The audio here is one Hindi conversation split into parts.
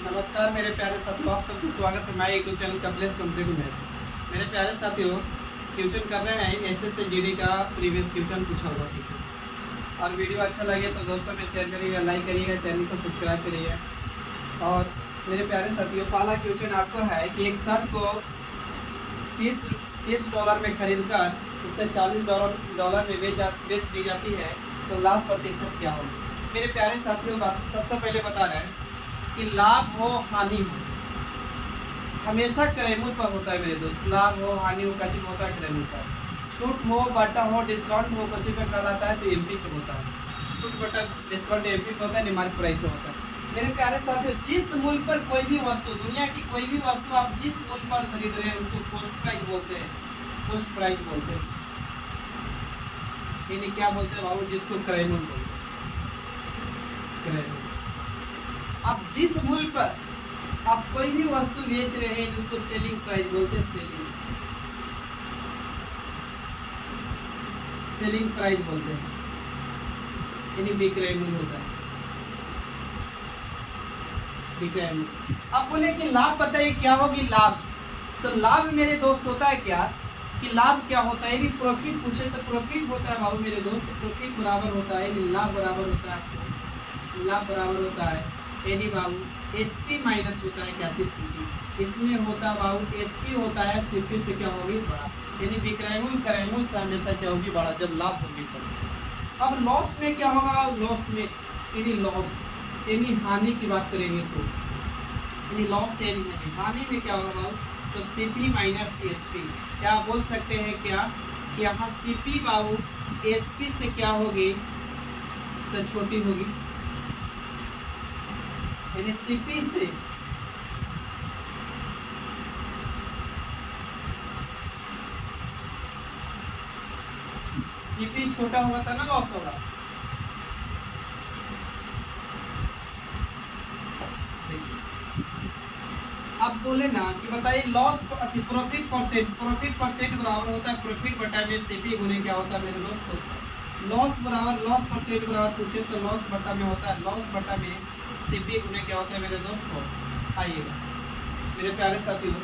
नमस्कार मेरे प्यारे साथियों, आप सबका स्वागत है। मैं यूट्यूब चैनल कमलेश कंप्लीट में। मेरे प्यारे साथियों, क्वेश्चन कर रहे हैं एसएस से जीडी का प्रीवियस क्वेश्चन पूछा हुआ क्वेश्चन। और वीडियो अच्छा लगे तो दोस्तों में शेयर करिएगा, लाइक करिएगा, चैनल को सब्सक्राइब करिएगा। और मेरे प्यारे साथियों, पहला क्वेश्चन आपको है कि एक शर्ट को 30 डॉलर में खरीद कर उससे 40 डॉलर में बेच दी जाती है तो लाभ प्रतिशत क्या होगा। मेरे प्यारे साथियों, सबसे पहले बता रहे हैं कि लाभ हो हानि हो हमेशा क्रयमूल्य पर होता है मेरे दोस्त। लाभ हो हानि हो कच्ची में होता है क्रयमूल्य पर। छूट हो बाटा हो डिस्काउंट हो कच्ची पे कहलाता है तो एमपी पे होता है। छूट बटा डिस्काउंट एमपी पे होता है, निमार्क प्राइस पे होता है। मेरे प्यारे साथियों, जिस मूल्य पर कोई भी वस्तु, दुनिया की कोई भी वस्तु आप जिस मूल्य पर खरीद रहे हैं उसको कॉस्ट प्राइस बोलते हैं। कॉस्ट प्राइस बोलते हैं, यानी क्या बोलते हैं बाबू, जिसको क्रयमूल्य बोलते हैं। क्रयमूल्य आप जिस मूल्य पर आप कोई भी वस्तु बेच रहे हैं उसको सेलिंग प्राइस बोलते हैं। सेलिंग प्राइस बोलते हैं, यानी विक्रय मूल्य होता है। विक्रय मूल्य। अब बोले कि लाभ बताइए क्या होगी लाभ। तो लाभ मेरे दोस्त होता है क्या कि लाभ क्या होता है। यदि प्रॉफिट पूछे तो प्रॉफिट होता है बाबू मेरे दोस्त। प्रॉफिट बराबर होता है, लाभ बराबर होता है। आपको लाभ बराबर होता है यानी बाबू एसपी माइनस होता है क्या चीज सीपी। इसमें होता है बाबू एसपी होता है सीपी से क्या होगी बड़ा, यानी विक्रयमूल्य क्रयमूल्य से हमेशा क्या होगी बड़ा जब लाभ होगी तो। अब लॉस में क्या होगा, लॉस में यानी लॉस यानी हानि की बात करेंगे तो यानी लॉस यानी हानि में क्या होगा बाबू, तो सीपी माइनस एसपी। क्या बोल सकते हैं क्या कि यहाँ सीपी बाबू एसपी से क्या होगी तो छोटी होगी, यानी सीपी से सीपी छोटा होगा था ना लॉस होगा। अब बोले ना कि बताइए लॉस प्रॉफिट परसेंट बराबर होता है प्रॉफिट बटा में सीपी गुने क्या होता है मेरे दोस्तों। लॉस बराबर लॉस परसेंट बराबर पूछे तो लॉस बटा में होता है लॉस बटा में सीपी गुने क्या होता है मेरे दोस्तों। आइएगा मेरे प्यारे साथियों,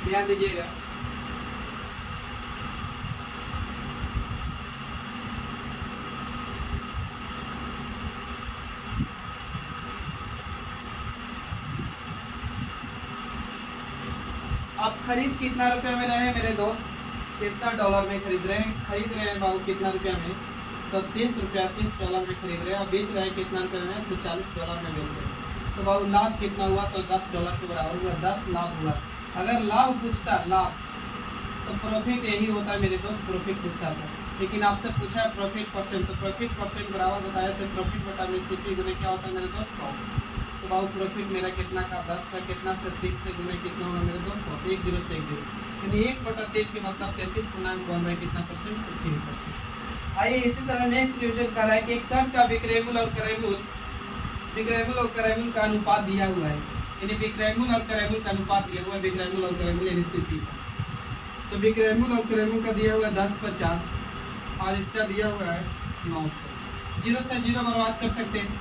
ध्यान दीजिएगा। आप खरीद कितना रुपया में रहे हैं मेरे दोस्त, कितना डॉलर में खरीद रहे हैं बाबू कितना रुपया में, तो 30 डॉलर में खरीद रहे हैं। और बेच रहे हैं कितना रुपये में, तो 40 डॉलर में बेच रहे हैं। तो बाबू लाभ कितना हुआ, तो 10 डॉलर के बराबर हुआ, 10 लाभ हुआ। अगर लाभ पूछता लाभ तो प्रॉफिट यही होता है मेरे दोस्त, प्रॉफिट पूछता था। लेकिन आपसे पूछा है प्रॉफिट परसेंट, तो प्रॉफिट परसेंट बराबर बताया तो प्रॉफिट बटा में सीपी गुने क्या होता है मेरे दोस्त 100। तो बाबू प्रॉफिट मेरा कितना का 10 का कितना से 30 से गुने कितना होगा मेरे दोस्त 100। 1 0 से 1 0 यानी 1/3 के मतलब 33.1 कितना परसेंट, तो 3%। आइए इसी तरह नेक्स्ट क्वेश्चन कर रहा है कि एक शर्ट का विक्रयमूल्य और क्रयमूल्य का अनुपात दिया हुआ है, यानी विक्रयमूल्य और क्रयमूल्य का अनुपात दिया हुआ है। विक्रयमूल्य और क्रयमूल्य यानी सीपी। तो विक्रयमूल्य और क्रयमूल्य का दिया हुआ है 10/50 और इसका दिया हुआ है 900। 0 से 0 बर्बाद कर सकते हैं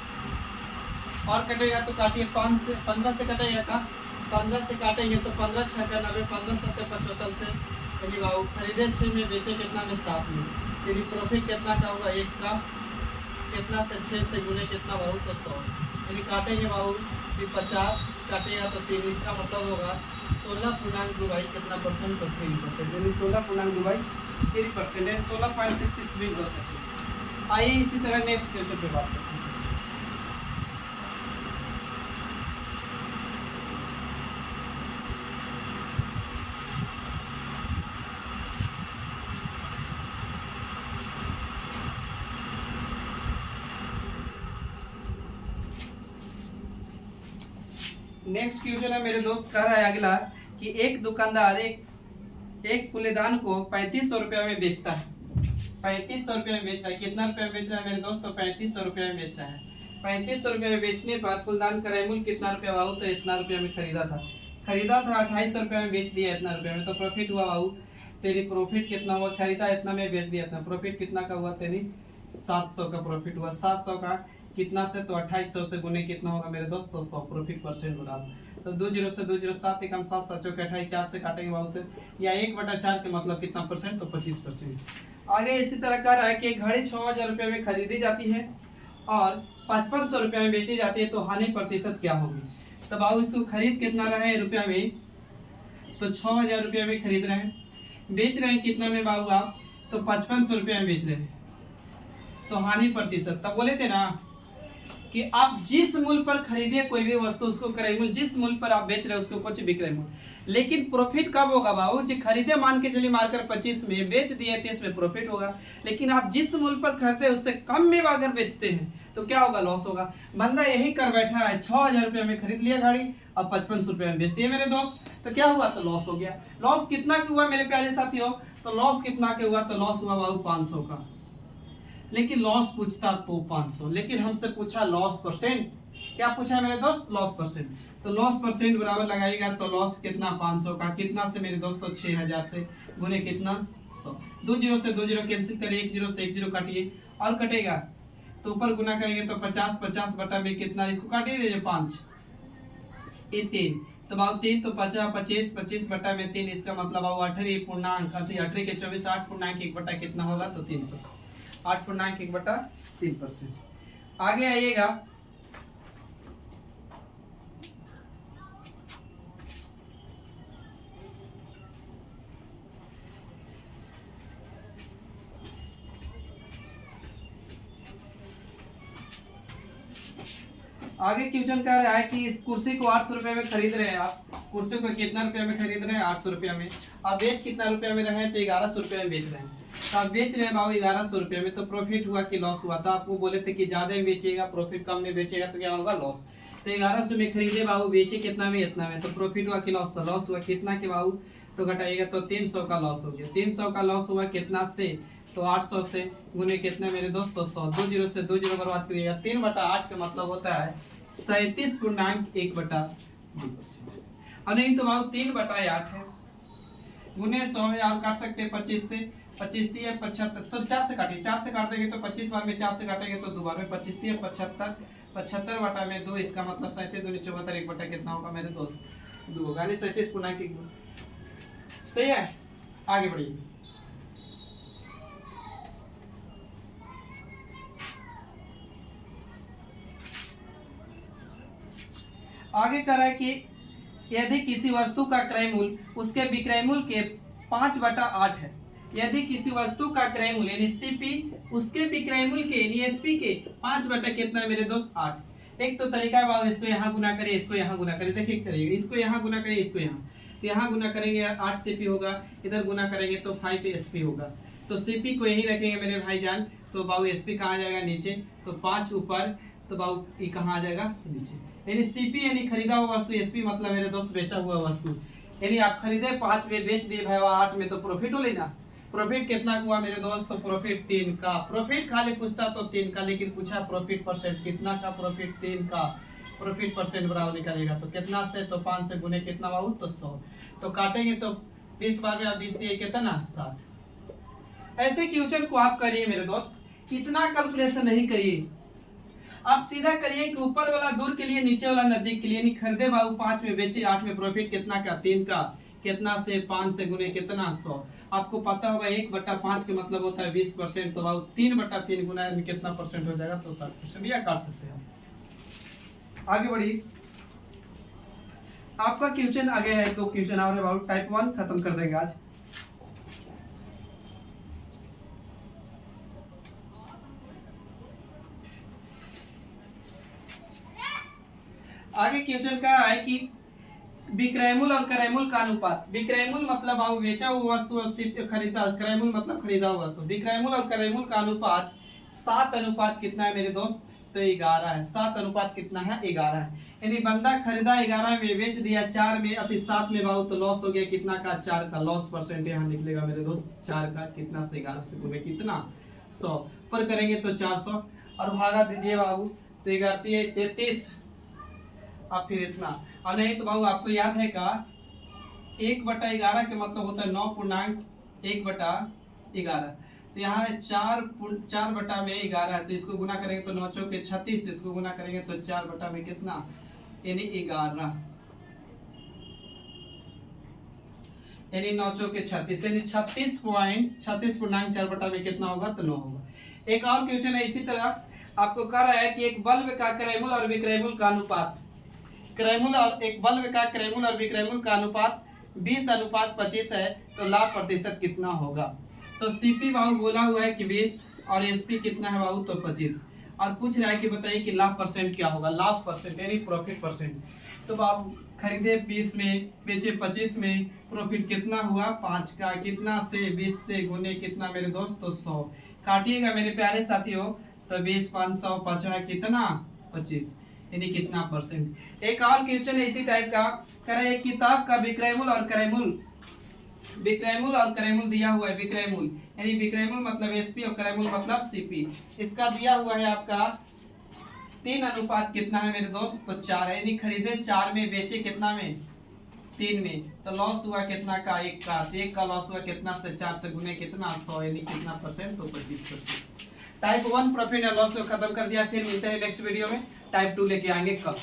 और कटेगा तो काटिए 15 से कटेगा का 15 से काटेंगे तो 15 6 का 90, 15 7 75 से यानी बाबू खरीदे 6 में बेचे कितना में 7 में, यानी प्रॉफिट कितना का होगा 1 का कितना से 6 से गुने कितना बाबू तो 100, यानी काटेंगे बाबू कि 50 काटेगा तो 3, इसका मतलब होगा 16.2 कितना परसेंट, तो 3%, यानी 16.2 3% है। 16.66 भी बोल सकते हैं। आइए इसी तरह नेक्स्ट क्वेश्चन पे बात करते हैं। नेक्स्ट क्वेश्चन है मेरे दोस्त, कह रहा है अगला कि एक दुकानदार एक कूलेदान को 3500 रुपये में बेचता है। 3500 रुपये में बेच रहा है। कितना रुपये में बेच रहा है मेरे दोस्त, तो 3500 रुपये में बेच रहा है। 3500 रुपये में बेचने पर कुलदान क्रयमूल्य कितना रुपया बाबू, तो इतना रुपये में खरीदा था 2800 रुपये में बेच दिया इतना रुपये में, तो प्रॉफिट हुआ बाबू। तेरी प्रॉफिट कितना हुआ, खरीदा इतना में बेच दिया इतना, प्रॉफिट कितना का हुआ तेरी 700 का प्रॉफिट हुआ। 700 का कितना से, तो 2800 से गुने कितना होगा मेरे दोस्त, तो 100 प्रॉफिट परसेंट बराबर। तो 20 से 2 7 एकम 7 7 चौके 28, 4 से काटेंगे बहुत, या 1/4 के मतलब कितना परसेंट, तो 25%। आगे इसी तरह का रहा है कि घड़ी 6000 रुपये में खरीदी जाती है और 5500 रुपये में बेची जाती है, तो हानि प्रतिशत क्या होगी। तब आओ इसको खरीद कितना रहे हैं रुपया में, तो 6000 रुपये में खरीद रहे हैं, बेच रहे हैं कितना में बाबू आप, तो 5500 रुपये में बेच रहे हैं, तो हानि प्रतिशत। तब बोले थे ना कि आप जिस मूल्य पर खरीदिए कोई भी वस्तु उसको क्रय मूल्य, जिस मूल्य पर आप बेच रहे हैं उसको कुछ विक्रय मूल्य। लेकिन प्रॉफिट कब होगा बाबू, जो खरीदे मान के चलिए मार्कर 25 में, बेच दिए 30 में, प्रॉफिट होगा। लेकिन आप जिस मूल्य पर खरीदे उससे कम में अगर बेचते हैं तो क्या होगा, लॉस होगा। बंदा यही कर बैठा है, 6000 रुपये में खरीद लिया गाड़ी और 5500 रुपये में बेच दिए मेरे दोस्त, तो क्या हुआ, तो लॉस हो गया। लॉस कितना के हुआ मेरे प्यारे साथियों, तो लॉस कितना के हुआ, तो लॉस हुआ बाबू 500 का। लेकिन लॉस पूछता तो 500, लेकिन हमसे पूछा लॉस परसेंट, क्या पूछा है मेरे दोस्त, लॉस परसेंट। तो लॉस परसेंट बराबर लगाएगा, तो लॉस कितना 500 का, कितना से मेरे दोस्तों 6000 से गुने कितना 100, 2 0 से 2 0 कैंसिल करिए, 1 0 से 1 0 काटिए और कटेगा, तो ऊपर गुना करेंगे तो 50 50 बटा में कितना, इसको काटिए 5 ये 3, तो बाबू 3 तो 50 25 25 बटा में 3, इसका मतलब बाबू 18 पूर्णांक 18 के 24 8 पूर्णांक 1 बटा कितना होगा, तो 3%, 8 पूर्णांक 1 बटा 3%। आगे आइएगा, आगे क्वेश्चन कह रहा है कि इस कुर्सी को 800 रुपये में खरीद रहे हैं आप, कुर्सी को कितना रुपये में खरीद रहे हैं, 800 रुपये में, आप बेच कितना रुपये में रहे हैं, तो 1100 रुपये में बेच रहे हैं। तो आप बेच रहे हैं बाबू 1100 रुपये में, तो प्रॉफिट हुआ कि लॉस हुआ। तो आपको बोले थे कि ज्यादा में बेचिएगा, प्रॉफिट कम में बेचेगा तो क्या होगा, लॉस। तो 1100 में खरीदे बाबू, बेचे कितना में, इतना में, तो प्रॉफिट हुआ कि लॉस, तो लॉस हुआ कितना के बाबू, तो घटाइएगा तो 300 का लॉस हो गया। 300 का लॉस हुआ कितना से, तो 800 से गुने कितने मेरे दोस्त, तो 100, 2 0 से 2 0 बर्बाद करिएगा, 3/8 का मतलब होता है 37 पूर्णांक 1/2%। और नहीं तो बाबू 3/8 है, गुने 100 है, आप काट सकते हैं 25 से, 25 3 75, सब 4 से काटिए, 4 से काट देंगे तो 25 बार में 4 से काटेंगे तो 2 बार में 25 3 75, 75 बटा में 2, इसका मतलब 37 दूनी 74, 1 बटा कितना होगा मेरे दोस्त, 2 होगा, यानी 37 पूर्णांक 1। सही है, आगे बढ़िए। आगे कह रहा है कि यदि किसी वस्तु का क्रय मूल्य उसके विक्रय मूल्य के 5/8 है, यदि किसी वस्तु का क्रय मूल्य यानी सीपी उसके विक्रय मूल्य के यानी एसपी के 5 बटा कितना है मेरे दोस्त, 8। एक तो तरीका है बाबू, इसको यहाँ गुना करिए, इसको यहाँ गुना करिए, देखिए करिएगा, इसको यहाँ गुना करिए, इसको यहाँ, तो यहाँ गुना करेंगे 8 सीपी होगा, इधर गुना करेंगे तो 5 एसपी होगा। तो सीपी को यही रखेंगे मेरे भाईजान, तो बाबू एसपी कहाँ आ जाएगा, नीचे, तो 5 ऊपर, तो बाबू ये कहाँ आ जाएगा, नीचे। यानी सीपी यानी खरीदा हुआ वस्तु, एसपी मतलब मेरे दोस्त बेचा हुआ वस्तु। यानी आप खरीदे 5 में, बेच दिए भाई 8 में, तो प्रॉफिट हो लेना। प्रॉफिट कितना हुआ मेरे दोस्त, तो प्रॉफिट 3 का। प्रॉफिट खाली पूछता तो 3 का, लेकिन पूछा प्रॉफिट परसेंट कितना का, प्रॉफिट 3 का। प्रॉफिट परसेंट बराबर निकालेगा तो कितना से, तो 5 से गुने कितना बाबू, तो 100, तो काटेंगे तो 20 बार में आप 20 दिए कितना, 60। ऐसे क्वेश्चन को आप करिए मेरे दोस्त, इतना कैलकुलेशन नहीं करिए, आप सीधा करिए कि ऊपर वाला दूर के लिए, नीचे वाला नजदीक के लिए। नहीं खरीदे बाबू 5 में, बेचे 8 में, प्रॉफिट कितना का, 3 का, कितना से, 5 से गुने कितना, 100। आपको पता होगा 1/5 के मतलब होता है 20%, तो बाबू 3/3 गुना में कितना परसेंट हो जाएगा, तो 60%। या काट सकते हैं। आगे बढ़िए, आपका क्वेश्चन आगे है, 2 क्वेश्चन और है बाबू, टाइप 1 खत्म कर देंगे आज। आगे क्वेश्चन का है कि विक्रय मूल्य और क्रय मूल्य का अनुपात। विक्रय मूल्य मतलब बाबू बेचा हुआ वस्तु और खरीदा, क्रय मूल्य मतलब खरीदा हुआ वस्तु। विक्रय मूल्य और क्रय मूल्य का अनुपात 7 अनुपात कितना है मेरे दोस्त, तो 11 है। 7 अनुपात कितना है, 11 है। यानी बंदा खरीदा 11 में, बेच दिया 4 में, अति 7 में बाबू, तो लॉस हो गया कितना का, 4 का। लॉस परसेंट यहाँ निकलेगा मेरे दोस्त 4 का, कितना से, 11 से गुने कितना, 100 पर करेंगे तो 400 और भागा दीजिए बाबू, तो 11 33 अब फिर इतना। और नहीं तो बाबू आपको याद है का, 1/11 के मतलब होता है 9 पूर्णांक 1/11। तो यहाँ है 4/11 है, तो इसको गुना करेंगे तो 9 चौके 36, इसको गुना करेंगे तो 4 में कितना यानी 11, यानी 9 चौके 36, यानी 36.36 4 में कितना होगा तो 9 होगा। एक और क्वेश्चन है इसी तरह, आपको कह रहा है कि एक बल्ब का क्रयमूल और विक्रयमूल का अनुपात, एक बल्ब का क्रयमूल और विक्रयमूल का अनुपात 20:25 है, तो लाभ प्रतिशत कितना होगा। तो सीपी बाबू बोला हुआ है कि 20 और एसपी कितना है बाबू तो 25, और पूछ रहा है कि बताइए कि लाभ परसेंट क्या होगा, लाभ परसेंट यानी प्रॉफिट परसेंट। तो बाबू खरीदे 20 में, बेचे 25 में, प्रॉफिट कितना हुआ 5 का, कितना से 20 से गुने कितना मेरे दोस्त तो 100, काटिएगा मेरे प्यारे साथियों, तो 20 500 5 कितना 25, यानी कितना परसेंट। एक और क्वेश्चन है इसी टाइप का, करे एक किताब का विक्रयमूल और क्रयमूल दिया हुआ है, विक्रयमूल यानी विक्रयमूल मतलब एसपी और क्रयमूल मतलब सीपी, इसका दिया हुआ है आपका 3 अनुपात कितना है मेरे दोस्त तो 4 है, यानी खरीदे 4 में, बेचे कितना में 3 में, तो लॉस हुआ कितना का 1 का, 1 का लॉस हुआ कितना से 4 से गुने कितना 100, यानी कितना परसेंट तो 25%। टाइप 1 प्रॉफिट एंड लॉस को खत्म कर दिया, फिर मिलते हैं नेक्स्ट वीडियो में, टाइप 2 लेके आएंगे कल।